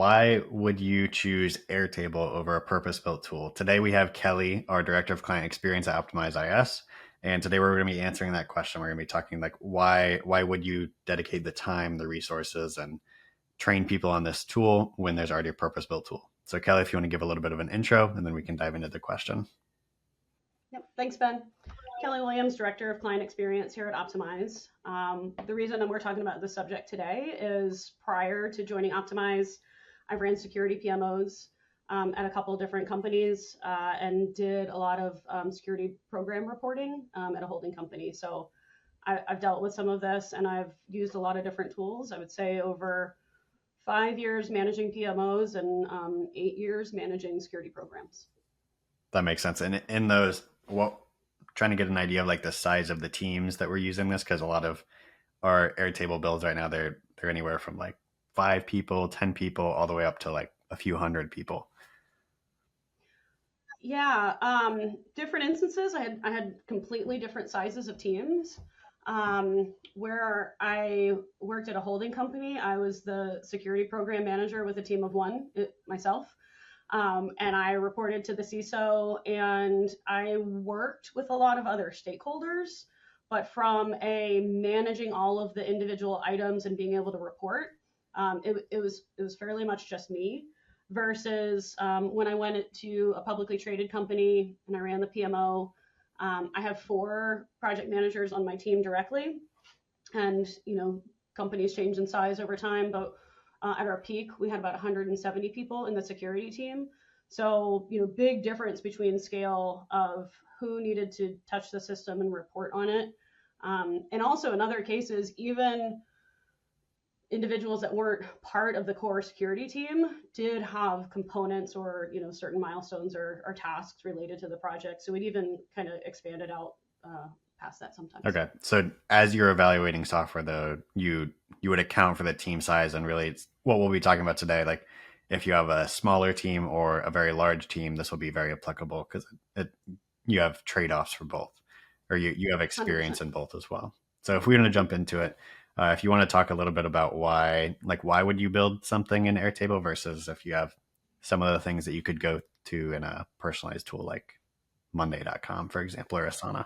why would you choose Airtable over a purpose-built tool? Today we have Kelly, our Director of Client Experience at Optimize IS. And today we're going to be answering that question. We're going to be talking like why would you dedicate the time, the resources, and train people on this tool when there's already a purpose-built tool? So Kelly, if you want to give a little bit of an intro, and then we can dive into the question. Yep, thanks, Ben. Kelly Williams, Director of Client Experience here at Optimize. The reason we're talking about this subject today is prior to joining Optimize, I ran security PMOs at a couple of different companies and did a lot of security program reporting at a holding company. So I've dealt with some of this and I've used a lot of different tools. I would say over 5 years managing PMOs and 8 years managing security programs. That makes sense. And in those, trying to get an idea of like the size of the teams that we're using this, because a lot of our Airtable builds right now, they're anywhere from like 5 people, 10 people, all the way up to like a few hundred people. Yeah, different instances. I had completely different sizes of teams. Where I worked at a holding company, I was the security program manager with a team of one myself. And I reported to the CISO, and I worked with a lot of other stakeholders, but from a managing all of the individual items and being able to report, it was fairly much just me. Versus when I went to a publicly traded company and I ran the PMO, I have 4 project managers on my team directly, and companies change in size over time, but at our peak, we had about 170 people in the security team. So, big difference between scale of who needed to touch the system and report on it. And also in other cases, even individuals that weren't part of the core security team did have components or, certain milestones or tasks related to the project. So it even kind of expanded out past that sometimes. Okay. So as you're evaluating software though, you would account for the team size, and really it's what we'll be talking about today. Like if you have a smaller team or a very large team, this will be very applicable because you have trade-offs for both, or you have experience 100%. in both as well. So if we want to jump into it, if you want to talk a little bit about why would you build something in Airtable versus if you have some of the things that you could go to in a personalized tool like Monday.com, for example, or Asana.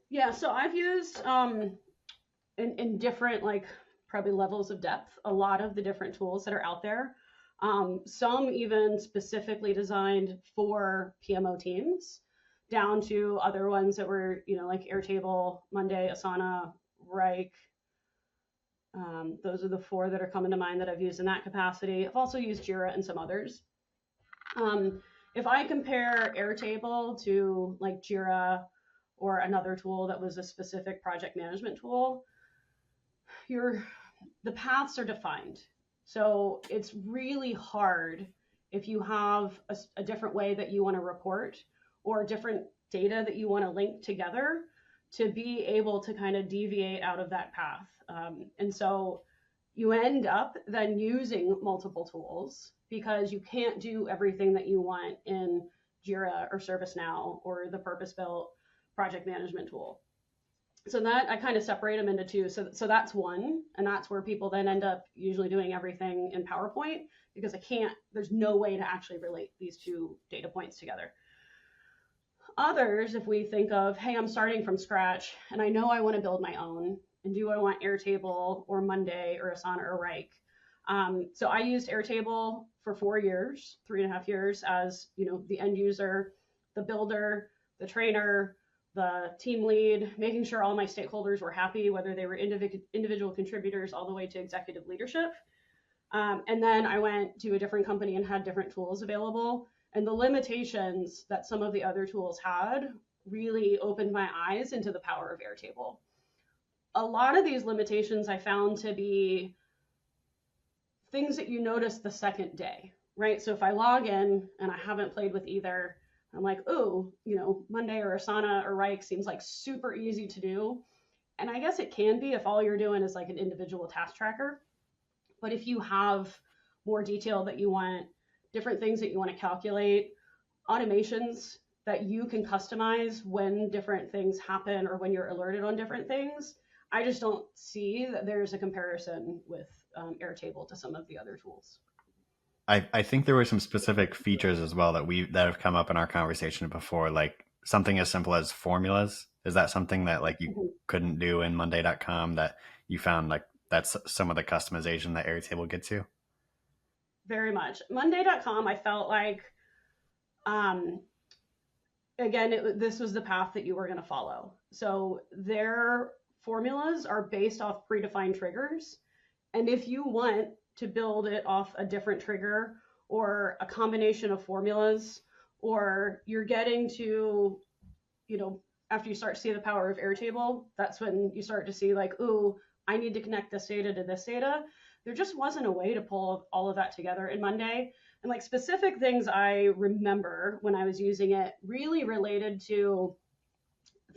Yeah, so I've used in different probably levels of depth a lot of the different tools that are out there. Some even specifically designed for PMO teams, down to other ones that were like Airtable, Monday, Asana, Wrike. Those are the 4 that are coming to mind that I've used in that capacity. I've also used Jira and some others. If I compare Airtable to like Jira or another tool that was a specific project management tool, the paths are defined. So it's really hard if you have a different way that you want to report or different data that you want to link together to be able to kind of deviate out of that path. And so you end up then using multiple tools because you can't do everything that you want in Jira or ServiceNow or the purpose-built project management tool. So that I kind of separate them into 2. So that's one, and that's where people then end up usually doing everything in PowerPoint because there's no way to actually relate these 2 data points together. Others, if we think of, hey, I'm starting from scratch and I know I want to build my own, and do I want Airtable or Monday or Asana or Wrike? So I used Airtable for 4 years, 3.5 years as, the end user, the builder, the trainer, the team lead, making sure all my stakeholders were happy, whether they were individual contributors all the way to executive leadership. And then I went to a different company and had different tools available. And the limitations that some of the other tools had really opened my eyes into the power of Airtable. A lot of these limitations I found to be things that you notice the second day, right? So if I log in and I haven't played with either, I'm like, oh, Monday or Asana or Wrike seems like super easy to do. And I guess it can be if all you're doing is like an individual task tracker. But if you have more detail that you want, different things that you want to calculate, automations that you can customize when different things happen or when you're alerted on different things, I just don't see that there's a comparison with Airtable to some of the other tools. I think there were some specific features as well that have come up in our conversation before, like something as simple as formulas. Is that something that like you Mhm. couldn't do in Monday.com that you found like that's some of the customization that Airtable gets you? Very much. Monday.com, I felt like, um, again, this was the path that you were going to follow. So their formulas are based off predefined triggers. And if you want to build it off a different trigger or a combination of formulas, or you're getting to, you know, after you start to see the power of Airtable, that's when you start to see like, ooh, I need to connect this data to this data. There just wasn't a way to pull all of that together in Monday. And like specific things I remember when I was using it really related to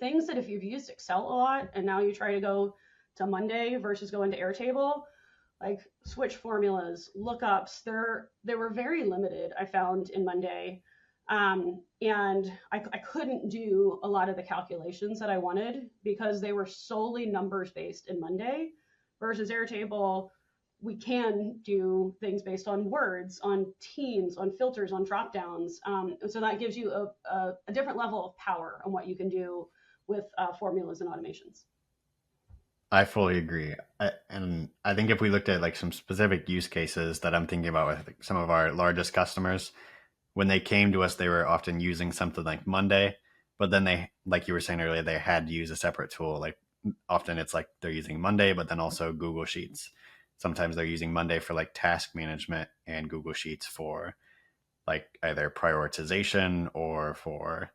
things that if you've used Excel a lot and now you try to go to Monday versus go into Airtable, like switch formulas, lookups, they were very limited, I found in Monday. And I couldn't do a lot of the calculations that I wanted because they were solely numbers based in Monday versus Airtable. We can do things based on words, on teams, on filters, on drop downs. And so that gives you a different level of power on what you can do with formulas and automations. I fully agree. And I think if we looked at like some specific use cases that I'm thinking about with like, some of our largest customers, when they came to us, they were often using something like Monday, but then they, like you were saying earlier, they had to use a separate tool. Like often it's like they're using Monday, but then also Google Sheets. Sometimes they're using Monday for like task management and Google Sheets for like either prioritization or for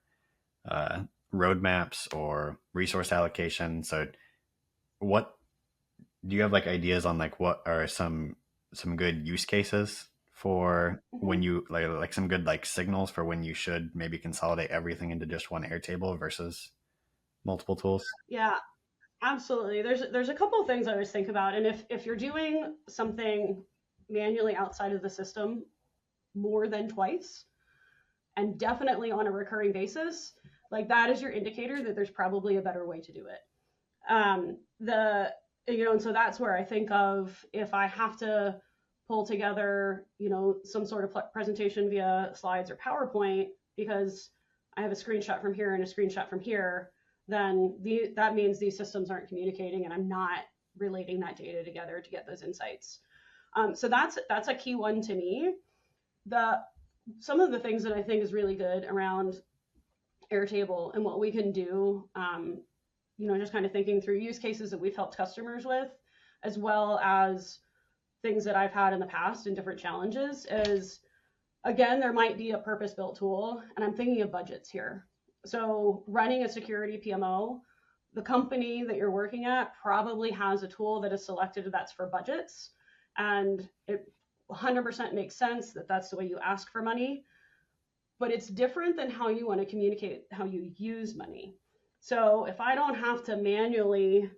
uh, roadmaps or resource allocation. So what do you have like ideas on like what are some good use cases for when Mm-hmm. you like some good like signals for when you should maybe consolidate everything into just one Airtable versus multiple tools? Yeah, absolutely. There's a couple of things I always think about, and if you're doing something manually outside of the system more than twice, and definitely on a recurring basis, like that is your indicator that there's probably a better way to do it. The and so that's where I think of if I have to pull together, some sort of presentation via slides or PowerPoint because I have a screenshot from here and a screenshot from here, then that means these systems aren't communicating and I'm not relating that data together to get those insights. So that's a key one to me. The Some of the things that I think is really good around Airtable and what we can do, just kind of thinking through use cases that we've helped customers with, as well as things that I've had in the past and different challenges is, again, there might be a purpose built tool, and I'm thinking of budgets here. So running a security PMO, the company that you're working at probably has a tool that is selected that's for budgets, and it 100% makes sense that that's the way you ask for money, but it's different than how you want to communicate how you use money. So if I don't have to manually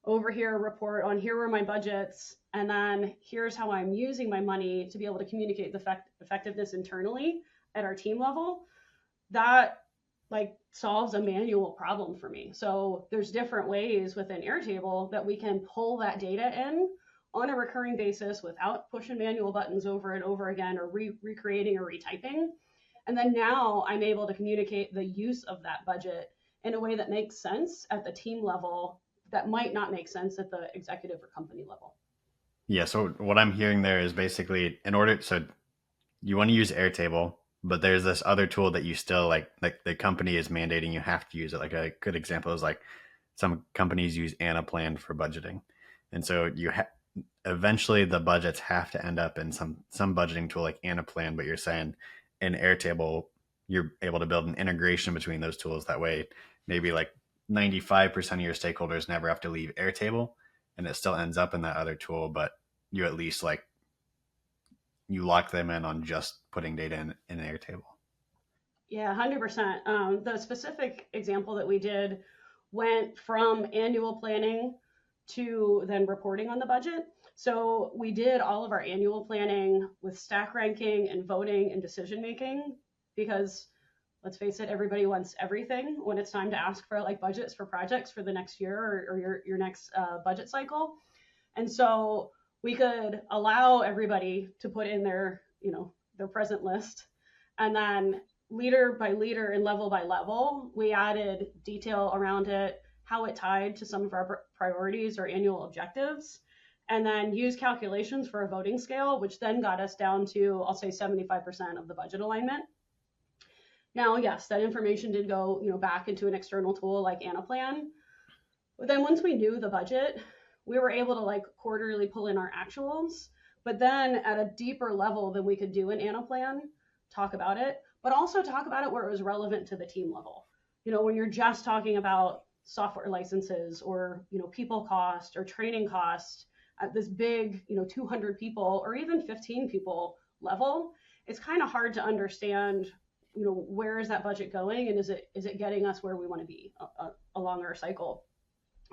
over here report on here were my budgets and then here's how I'm using my money to be able to communicate the effectiveness internally at our team level, that like solves a manual problem for me. So there's different ways within Airtable that we can pull that data in on a recurring basis without pushing manual buttons over and over again or recreating or retyping. And then now I'm able to communicate the use of that budget in a way that makes sense at the team level that might not make sense at the executive or company level. Yeah, so what I'm hearing there is basically in order so you want to use Airtable, but there's this other tool that you still like the company is mandating you have to use it. Like a good example is like some companies use Anaplan for budgeting. And so eventually the budgets have to end up in some budgeting tool like Anaplan, but you're saying in Airtable you're able to build an integration between those tools. That way maybe like 95% of your stakeholders never have to leave Airtable and it still ends up in that other tool, but you at least like you lock them in on just putting data in Airtable. Yeah, 100%. The specific example that we did went from annual planning to then reporting on the budget. So we did all of our annual planning with stack ranking and voting and decision making because let's face it, everybody wants everything when it's time to ask for like budgets for projects for the next year or your next budget cycle. And so we could allow everybody to put in their present list. And then leader by leader and level by level, we added detail around it, how it tied to some of our priorities or annual objectives, and then use calculations for a voting scale, which then got us down to, I'll say, 75% of the budget alignment. Now, yes, that information did go, back into an external tool like Anaplan. But then once we knew the budget, we were able to like quarterly pull in our actuals, but then at a deeper level than we could do in Anaplan, talk about it, but also talk about it where it was relevant to the team level. When you're just talking about software licenses or, people cost or training cost at this big, 200 people or even 15 people level, it's kind of hard to understand, where is that budget going, and is it getting us where we want to be along our cycle.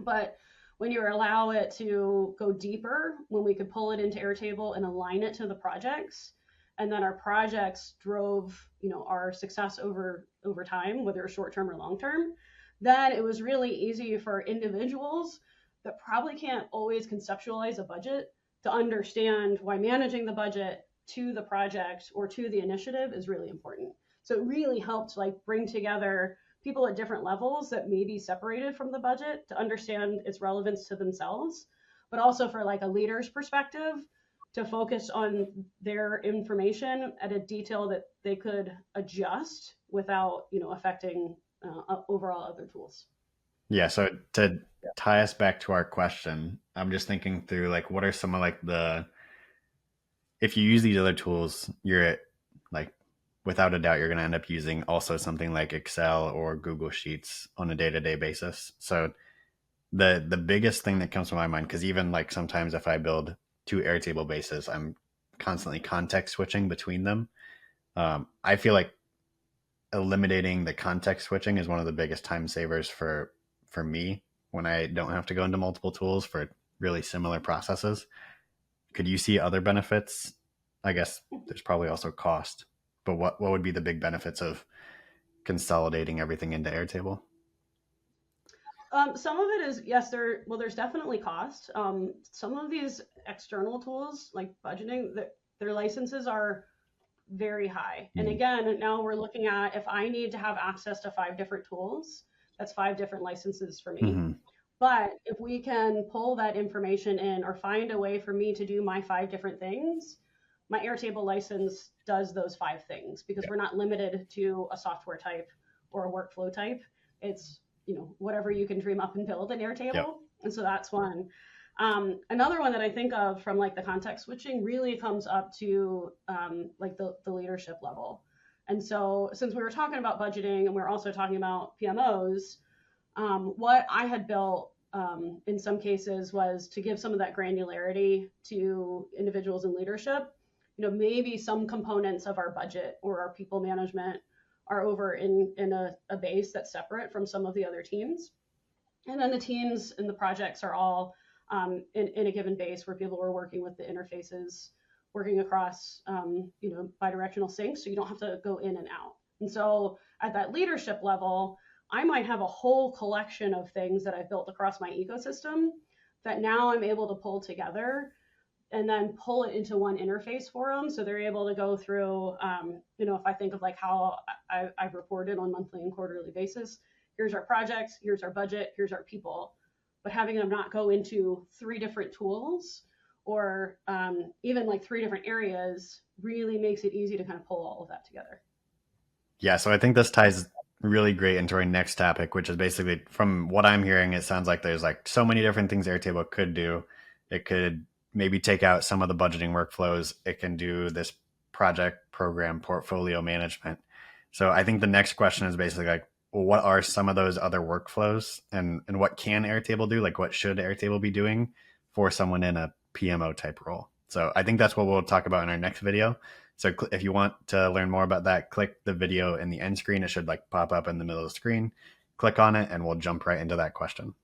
But when you allow it to go deeper, when we could pull it into Airtable and align it to the projects, and then our projects drove, our success over time, whether it's short term or long term, then it was really easy for individuals that probably can't always conceptualize a budget to understand why managing the budget to the project or to the initiative is really important. So it really helped like bring together people at different levels that may be separated from the budget to understand its relevance to themselves, but also for like a leader's perspective to focus on their information at a detail that they could adjust without, affecting overall other tools. Yeah. So to tie us back to our question, I'm just thinking through like, what are some of like if you use these other tools, you're like, without a doubt, you're going to end up using also something like Excel or Google Sheets on a day-to-day basis. So the biggest thing that comes to my mind, because even like sometimes if I build two Airtable bases, I'm constantly context switching between them. I feel like eliminating the context switching is one of the biggest time savers for me when I don't have to go into multiple tools for really similar processes. Could you see other benefits? I guess there's probably also cost, but what would be the big benefits of consolidating everything into Airtable? Some of it is, yes, there's definitely cost. Some of these external tools like budgeting, their licenses are very high. And again, now we're looking at if I need to have access to 5 different tools, that's 5 different licenses for me. Mm-hmm. But if we can pull that information in or find a way for me to do my 5 different things, my Airtable license does those 5 things because we're not limited to a software type or a workflow type. It's, whatever you can dream up and build in Airtable. Yep. And so that's one. Another one that I think of from like the context switching really comes up to like the leadership level. And so since we were talking about budgeting and we're also talking about PMOs, what I had built in some cases was to give some of that granularity to individuals in leadership. Maybe some components of our budget or our people management are over in a base that's separate from some of the other teams. And then the teams and the projects are all in a given base where people are working with the interfaces, working across, bidirectional syncs, so you don't have to go in and out. And so at that leadership level, I might have a whole collection of things that I've built across my ecosystem that now I'm able to pull together and then pull it into one interface for them. So they're able to go through, if I think of like how I've reported on monthly and quarterly basis, here's our projects, here's our budget, here's our people. But having them not go into 3 different tools or even like 3 different areas really makes it easy to kind of pull all of that together. Yeah, so I think this ties really great into our next topic, which is basically, from what I'm hearing, it sounds like there's like so many different things Airtable could do. It could maybe take out some of the budgeting workflows. It can do this project, program, portfolio management. So I think the next question is basically like, well, what are some of those other workflows and what can Airtable do? Like what should Airtable be doing for someone in a PMO type role? So I think that's what we'll talk about in our next video. So if you want to learn more about that, click the video in the end screen. It should like pop up in the middle of the screen. Click on it and we'll jump right into that question.